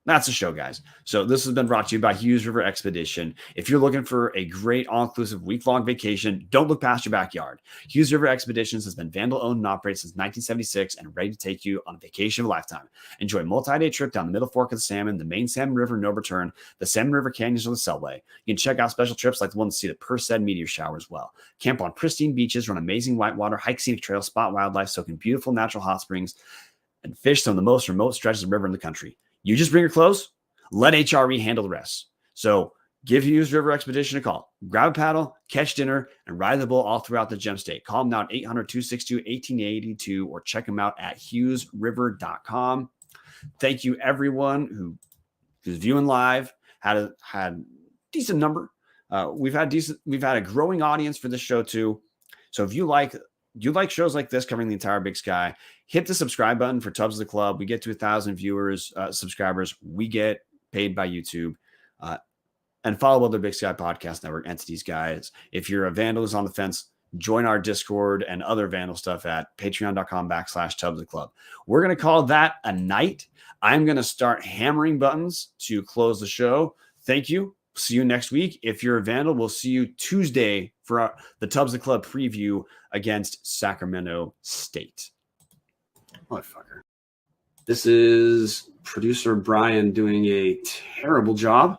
That's the show, guys. So this has been brought to you by Hughes River Expedition. If you're looking for a great all-inclusive week-long vacation, don't look past your backyard. Hughes River Expeditions has been Vandal-owned and operated since 1976 and ready to take you on a vacation of a lifetime. Enjoy a multi-day trip down the Middle Fork of the Salmon, the main Salmon River, no return, the Salmon River Canyons, or the Selway. You can check out special trips like the one to see the Perseid meteor shower as well. Camp on pristine beaches, run amazing whitewater, hike scenic trails, spot wildlife, soak in beautiful natural hot springs, and fish some of the most remote stretches of river in the country. You just bring your clothes, let HRE handle the rest. So give Hughes River Expedition a call. Grab a paddle, catch dinner, and ride the bull all throughout the Gem State. Call them now at 800-262-1882 or check them out at hughesriver.com. Thank you, everyone who's viewing live. Had a decent number. We've had a growing audience for this show too. So if you like shows like this covering the entire Big Sky, hit the subscribe button for Tubbs of the Club. We get to 1,000 viewers, subscribers. We get paid by YouTube. And follow other Big Sky Podcast Network entities, guys. If you're a Vandal who's on the fence, join our Discord and other Vandal stuff at patreon.com/Tubbs of the Club. We're going to call that a night. I'm going to start hammering buttons to close the show. Thank you. See you next week. If you're a Vandal, we'll see you Tuesday for the Tubbs of the Club preview against Sacramento State. Motherfucker. This is producer Brian doing a terrible job.